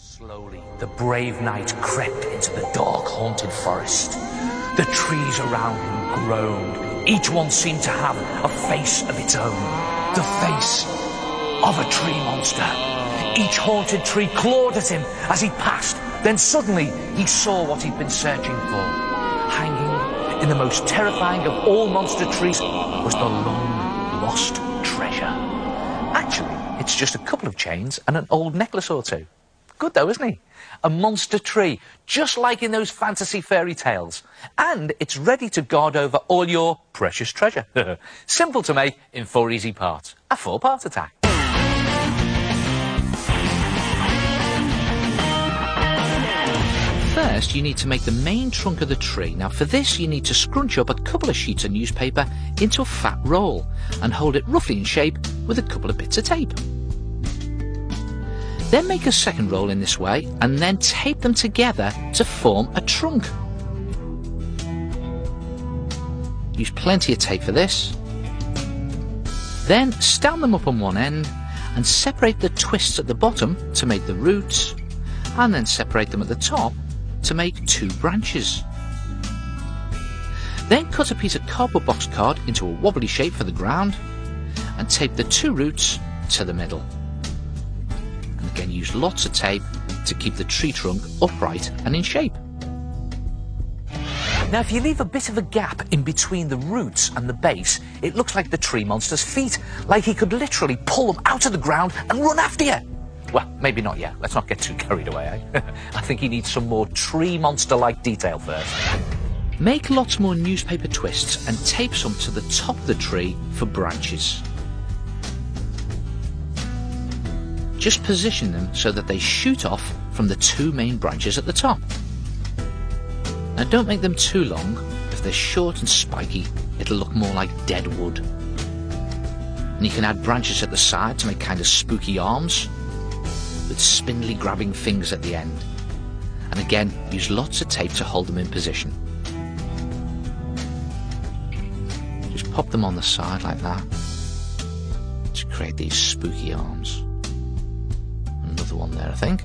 Slowly, the brave knight crept into the dark, haunted forest. The trees around him groaned. Each one seemed to have a face of its own. The face of a tree monster. Each haunted tree clawed at him as he passed. Then suddenly, he saw what he'd been searching for. Hanging in the most terrifying of all monster trees was the long-lost treasure. Actually, it's just a couple of chains and an old necklace or two. Good though, isn't he? A monster tree, just like in those fantasy fairy tales. And it's ready to guard over all your precious treasure. Simple to make in 4 easy parts. A 4-part attack. First, you need to make the main trunk of the tree. Now for this, you need to scrunch up a couple of sheets of newspaper into a fat roll and hold it roughly in shape with a couple of bits of tape. Then make a second roll in this way and then tape them together to form a trunk. Use plenty of tape for this. Then stand them up on one end and separate the twists at the bottom to make the roots, and then separate them at the top to make 2 branches. Then cut a piece of cardboard box card into a wobbly shape for the ground and tape the 2 roots to the middle. And again, use lots of tape to keep the tree trunk upright and in shape. Now if you leave a bit of a gap in between the roots and the base, it looks like the tree monster's feet, like he could literally pull them out of the ground and run after you. Well, maybe not yet. Let's not get too carried away, eh? I think he needs some more tree monster-like detail first. Make lots more newspaper twists and tape some to the top of the tree for branches. Just position them so that they shoot off from the 2 main branches at the top. Now don't make them too long. If they're short and spiky, it'll look more like dead wood. And you can add branches at the side to make kind of spooky arms with spindly grabbing fingers at the end. And again, use lots of tape to hold them in position. Just pop them on the side like that to create these spooky arms. Another one there, I think.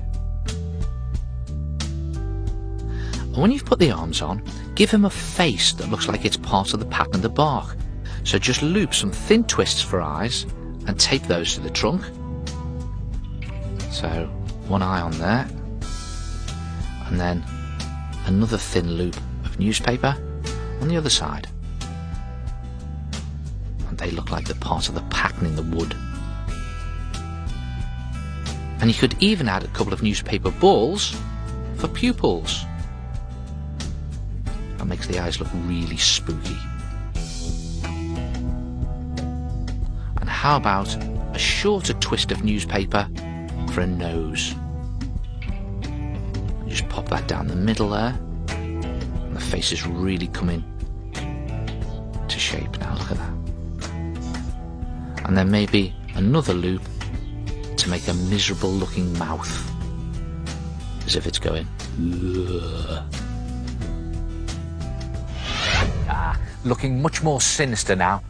And when you've put the arms on, give him a face that looks like it's part of the pattern of the bark. So just loop some thin twists for eyes and tape those to the trunk. So one eye on there, and then another thin loop of newspaper on the other side. And they look like they're part of the pattern in the wood. And you could even add a couple of newspaper balls for pupils. That makes the eyes look really spooky. And how about a shorter twist of newspaper for a nose? And just pop that down the middle there. And the face is really coming to shape now, look at that. And then maybe another loop to make a miserable looking mouth, as if it's going ugh. Looking much more sinister now.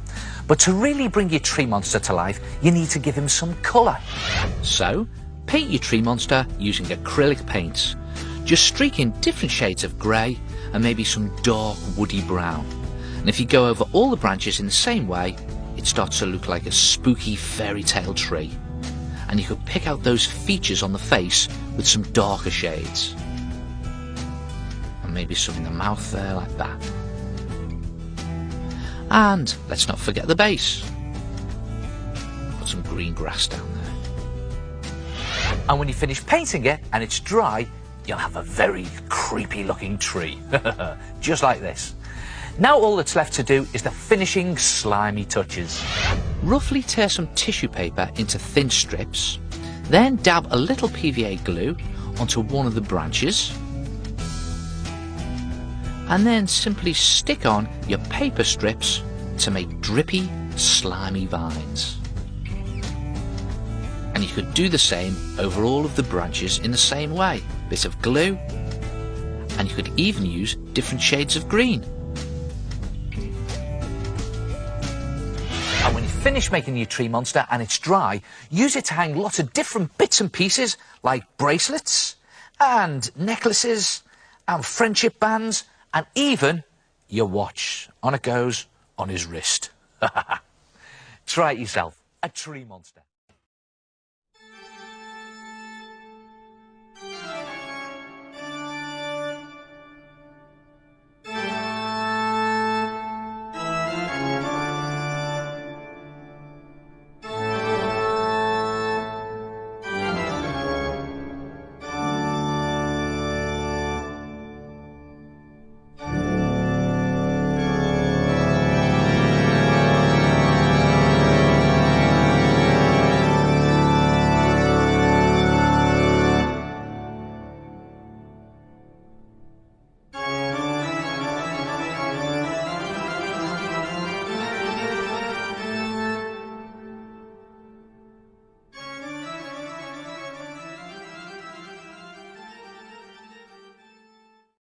But to really bring your tree monster to life, you need to give him some colour. So paint your tree monster using acrylic paints. Just streak in different shades of grey and maybe some dark woody brown. And if you go over all the branches in the same way, it starts to look like a spooky fairy tale tree. And you could pick out those features on the face with some darker shades. And maybe some in the mouth there, like that. And let's not forget the base. Put some green grass down there. And when you finish painting it and it's dry, you'll have a very creepy looking tree. Just like this. Now all that's left to do is the finishing slimy touches. Roughly tear some tissue paper into thin strips, then dab a little PVA glue onto one of the branches, and then simply stick on your paper strips to make drippy, slimy vines. And you could do the same over all of the branches in the same way. Bit of glue, and you could even use different shades of green. And when you finish finish making your tree monster and it's dry, use it to hang lots of different bits and pieces, like bracelets, and necklaces, and friendship bands, and even your watch. On it goes, on his wrist. Try it yourself. A tree monster.